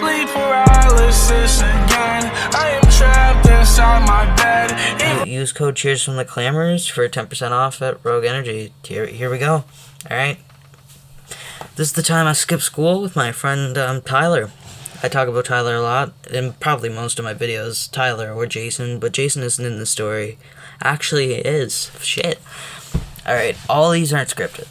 sleep paralysis again. I am trapped inside my bed. Use code Cheers from the Clammers for 10% off at Rogue Energy. Here we go. Alright. This is the time I skip school with my friend Tyler. I talk about Tyler a lot, in probably most of my videos, Tyler or Jason, but Jason isn't in the story. Actually, it is. Shit. Alright, all these aren't scripted.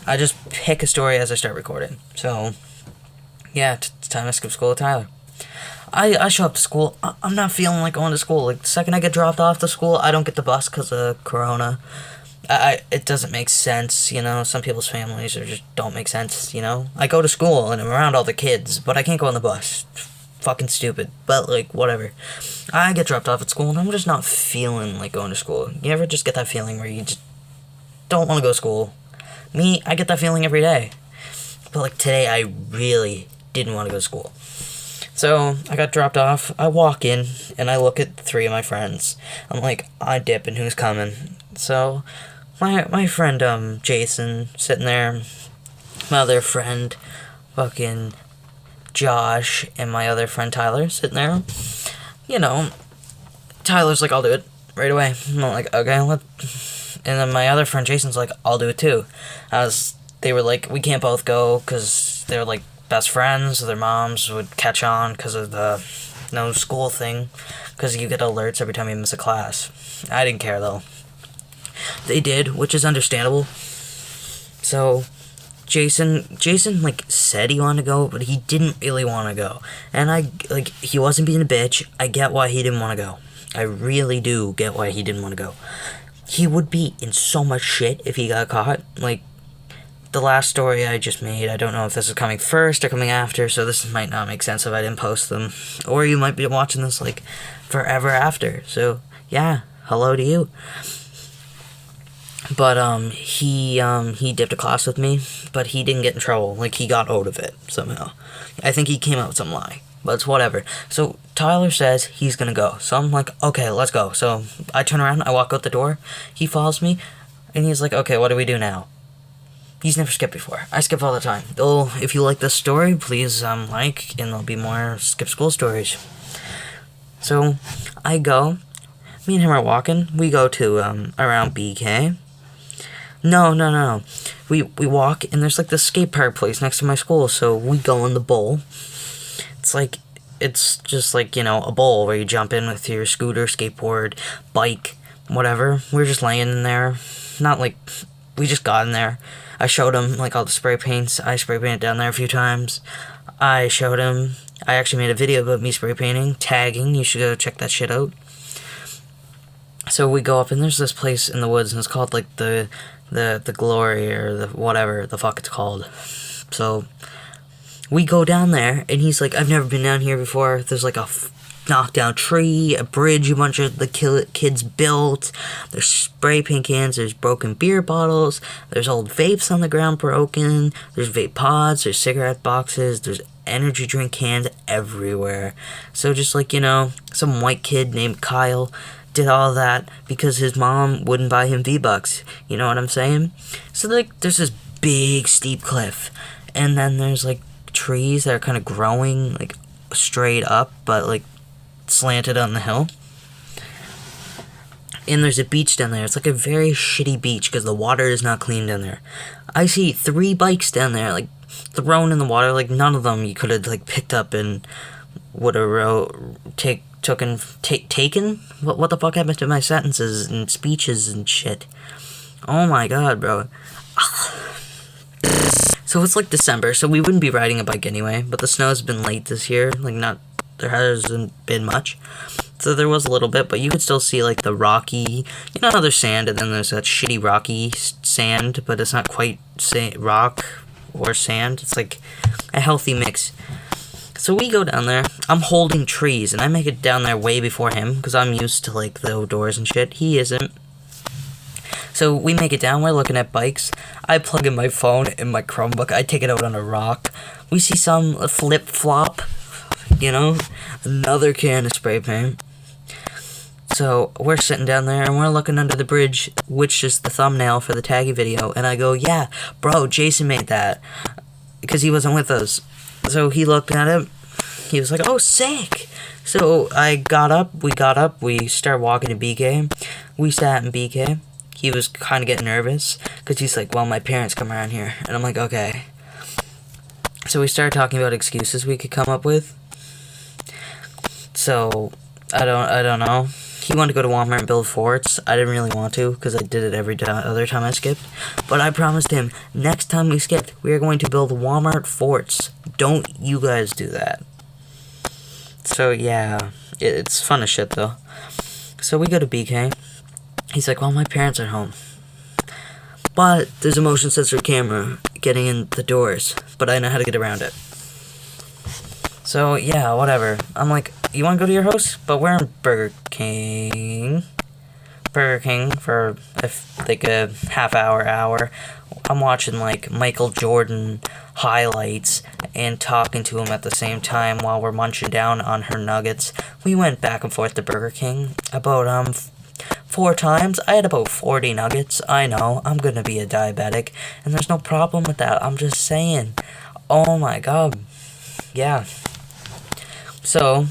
I just pick a story as I start recording. So, yeah, it's time I skip school with Tyler. I show up to school. I'm not feeling like going to school. Like, the second I get dropped off to school, I don't get the bus because of Corona. It doesn't make sense, you know. Some people's families just don't make sense, you know. I go to school and I'm around all the kids, but I can't go on the bus. Fucking stupid. But, like, whatever. I get dropped off at school and I'm just not feeling like going to school. You ever just get that feeling where you just don't want to go to school? Me, I get that feeling every day. But, like, today I really didn't want to go to school. So, I got dropped off. I walk in and I look at 3 of my friends. I'm like, I dip and who's coming? So, my friend, Jason, sitting there, my other friend, fucking Josh, and my other friend Tyler, sitting there. You know, Tyler's like, I'll do it right away. I'm like, okay, and then my other friend Jason's like, I'll do it too. They were like, we can't both go, because they're like best friends, their moms would catch on because of the no school thing, because you get alerts every time you miss a class. I didn't care though. They did, which is understandable. So, Jason, like, said he wanted to go, but he didn't really want to go. And he wasn't being a bitch. I get why he didn't want to go. I really do get why he didn't want to go. He would be in so much shit if he got caught. Like, the last story I just made, I don't know if this is coming first or coming after, so this might not make sense if I didn't post them. Or you might be watching this, like, forever after. So, yeah, hello to you. But, he dipped a class with me, but he didn't get in trouble. Like, he got out of it, somehow. I think he came out with some lie, but it's whatever. So, Tyler says he's gonna go. So, I'm like, okay, let's go. So, I turn around, I walk out the door, he follows me, and he's like, okay, what do we do now? He's never skipped before. I skip all the time. If you like this story, please, like, and there'll be more skip school stories. So, I go, me and him are walking, we go to, around BK. No. We walk, and there's, like, this skate park place next to my school, so we go in the bowl. It's just, like, you know, a bowl where you jump in with your scooter, skateboard, bike, whatever. We're just laying in there. Not, like, we just got in there. I showed him, like, all the spray paints. I spray painted down there a few times. I showed him. I actually made a video about me spray painting, tagging. You should go check that shit out. So we go up, and there's this place in the woods, and it's called, like, the Glory, or the whatever the fuck it's called. So, we go down there, and he's like, I've never been down here before. There's, like, a knocked down tree, a bridge a bunch of the kids built. There's spray paint cans, there's broken beer bottles, there's old vapes on the ground broken, there's vape pods, there's cigarette boxes, there's energy drink cans everywhere. So just like, you know, some white kid named Kyle did all that because his mom wouldn't buy him V-Bucks. You know what I'm saying? So, like, there's this big, steep cliff. And then there's, like, trees that are kind of growing, like, straight up, but, like, slanted on the hill. And there's a beach down there. It's, like, a very shitty beach because the water is not clean down there. I see 3 bikes down there, like, thrown in the water. Like, none of them you could have, like, picked up and would have taken? What the fuck happened to my sentences and speeches and shit? Oh my god, bro. So it's like December, so we wouldn't be riding a bike anyway, but the snow's been late this year, like there hasn't been much. So there was a little bit, but you could still see like the rocky, you know how there's sand and then there's that shitty rocky sand, but it's not quite rock or sand, it's like a healthy mix. So we go down there, I'm holding trees, and I make it down there way before him, because I'm used to, like, the outdoors and shit. He isn't. So we make it down, we're looking at bikes. I plug in my phone in my Chromebook, I take it out on a rock. We see some flip-flop, you know, another can of spray paint. So we're sitting down there, and we're looking under the bridge, which is the thumbnail for the taggy video, and I go, yeah, bro, Jason made that, because he wasn't with us. So he looked at it, he was like, oh, sick. So we got up, we started walking to BK. We sat in BK. He was kind of getting nervous, because he's like, well, my parents come around here. And I'm like, okay. So we started talking about excuses we could come up with. So, I don't know. He wanted to go to Walmart and build forts. I didn't really want to, because I did it every other time I skipped. But I promised him, next time we skipped, we are going to build Walmart forts. Don't you guys do that. So, yeah. It's fun as shit, though. So we go to BK. He's like, well, my parents are home. But there's a motion sensor camera getting in the doors. But I know how to get around it. So, yeah, whatever. I'm like, you want to go to your house? But we're in Burger King. Burger King for, like, a half hour. I'm watching, like, Michael Jordan highlights and talking to him at the same time while we're munching down on her nuggets. We went back and forth to Burger King about, 4 times. I had about 40 nuggets. I know, I'm gonna be a diabetic, and there's no problem with that. I'm just saying. Oh my god. Yeah. So,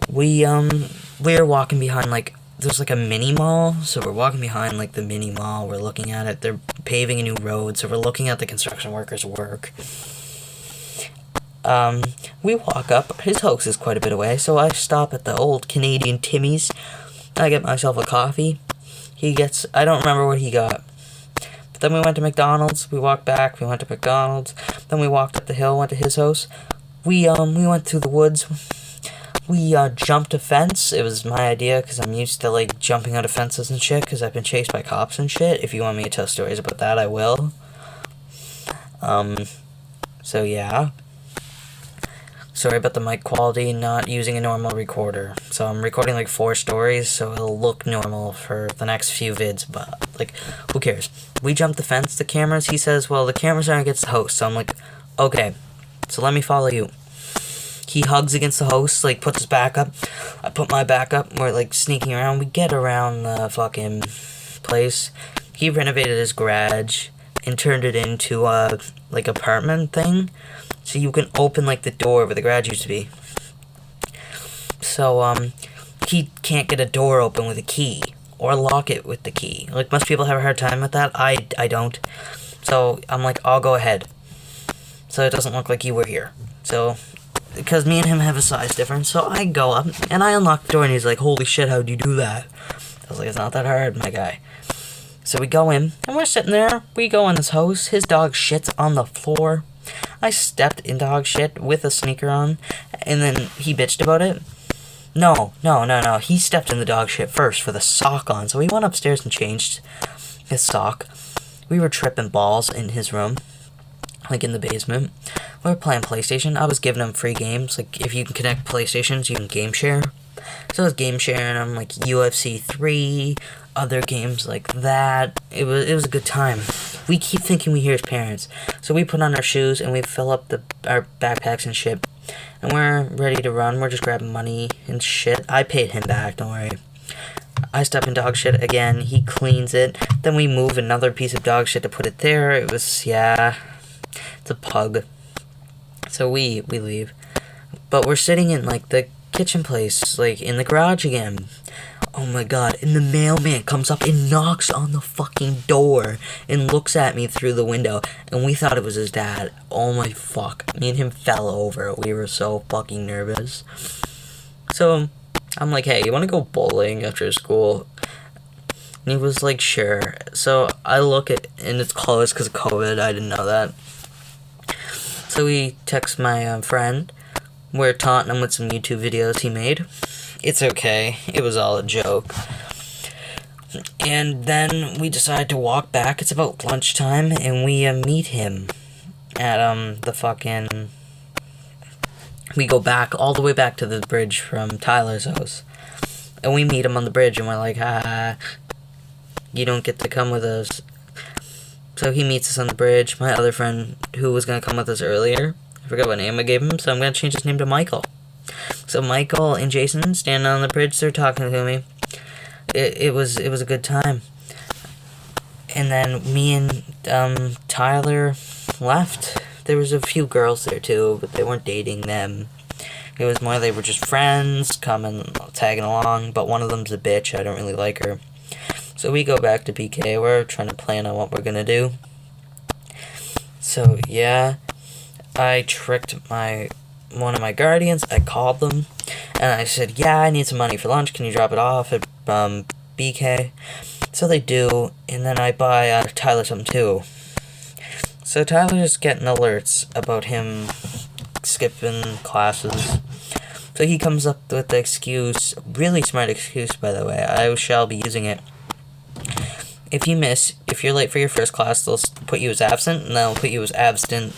we're walking behind, like, there's, like, a mini mall, so we're walking behind, like, the mini mall, we're looking at it, they're paving a new road, so we're looking at the construction workers' work. We walk up, his house is quite a bit away, so I stop at the old Canadian Timmy's, I get myself a coffee, I don't remember what he got. But then we went to McDonald's, we walked back, we went to McDonald's, then we walked up the hill, went to his house. We went through the woods. We jumped a fence. It was my idea, because I'm used to, like, jumping out of fences and shit, because I've been chased by cops and shit. If you want me to tell stories about that, I will. So yeah. Sorry about the mic quality, not using a normal recorder. So I'm recording, like, 4 stories, so it'll look normal for the next few vids, but, like, who cares? We jumped the fence, the cameras, he says, well, the cameras aren't against the host, so I'm like, okay. So let me follow you. He hugs against the host, like, puts his back up. I put my back up. We're, like, sneaking around. We get around the fucking place. He renovated his garage and turned it into a, like, apartment thing. So you can open, like, the door where the garage used to be. So, he can't get a door open with a key. Or lock it with the key. Like, most people have a hard time with that. I don't. So, I'm like, I'll go ahead. So it doesn't look like you were here. So, because me and him have a size difference, so I go up, and I unlock the door, and he's like, holy shit, how'd you do that? I was like, it's not that hard, my guy. So we go in, and we're sitting there, we go in his house, his dog shits on the floor. I stepped in dog shit with a sneaker on, and then he bitched about it. No, he stepped in the dog shit first with a sock on, so he went upstairs and changed his sock. We were tripping balls in his room. Like, in the basement. We were playing PlayStation. I was giving him free games. Like, if you can connect PlayStations, you can game share. So I was game sharing him, like, UFC 3, other games like that. It was a good time. We keep thinking we hear his parents. So we put on our shoes, and we fill up our backpacks and shit. And we're ready to run. We're just grabbing money and shit. I paid him back, don't worry. I step in dog shit again. He cleans it. Then we move another piece of dog shit to put it there. It was, yeah... It's a pug. So we leave. But we're sitting in, like, the kitchen place, like, in the garage again. Oh my god, and the mailman comes up and knocks on the fucking door and looks at me through the window, and we thought it was his dad. Oh my fuck. Me and him fell over. We were so fucking nervous. So, I'm like, hey, you wanna go bowling after school? And he was like, sure. So, I look at, and it's closed because of COVID, I didn't know that. So we text my friend. We're taunting him with some YouTube videos he made. It's okay. It was all a joke. And then we decide to walk back. It's about lunchtime, and we meet him at the fucking... We go back, all the way back to the bridge from Tyler's house. And we meet him on the bridge, and we're like, you don't get to come with us. So he meets us on the bridge. My other friend, who was going to come with us earlier, I forgot what name I gave him, so I'm going to change his name to Michael. So Michael and Jason standing on the bridge, they're talking to me. It was a good time. And then me and Tyler left. There was a few girls there too, but they weren't dating them. It was more they were just friends, coming, tagging along, but one of them's a bitch. I don't really like her. So we go back to PK. We're trying to plan on what we're gonna do. So yeah, I tricked one of my guardians. I called them, and I said, yeah, I need some money for lunch. Can you drop it off at BK? So they do, and then I buy Tyler some too. So Tyler's getting alerts about him skipping classes. So he comes up with the excuse, really smart excuse by the way, I shall be using it. If you're late for your first class, they'll put you as absent, and they'll put you as absent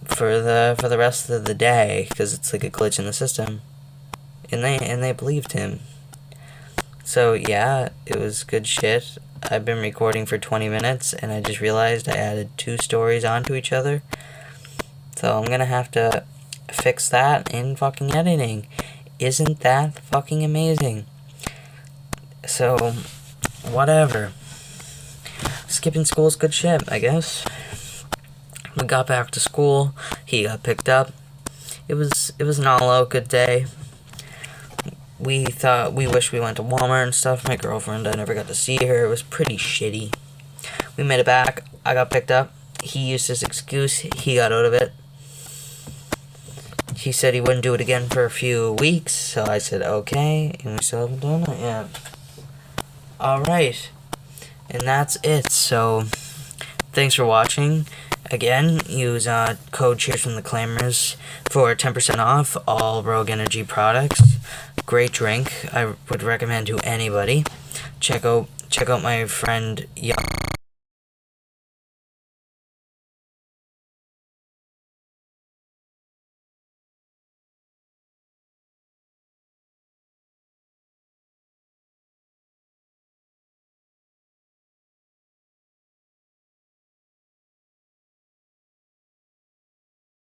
for the rest of the day, because it's like a glitch in the system. And they believed him. So yeah, it was good shit. I've been recording for 20 minutes, and I just realized I added 2 stories onto each other. So I'm gonna have to fix that in fucking editing. Isn't that fucking amazing? So, whatever. Skipping school's good shit, I guess. We got back to school. He got picked up. It was an all-out good day. We wished we went to Walmart and stuff. My girlfriend, I never got to see her. It was pretty shitty. We made it back. I got picked up. He used his excuse. He got out of it. He said he wouldn't do it again for a few weeks. So I said, okay. And we still haven't done it yet. Alright. And that's it. So, thanks for watching. Again, use code Cheers from the Clammers for 10% off all Rogue Energy products. Great drink. I would recommend to anybody. Check out my friend Young.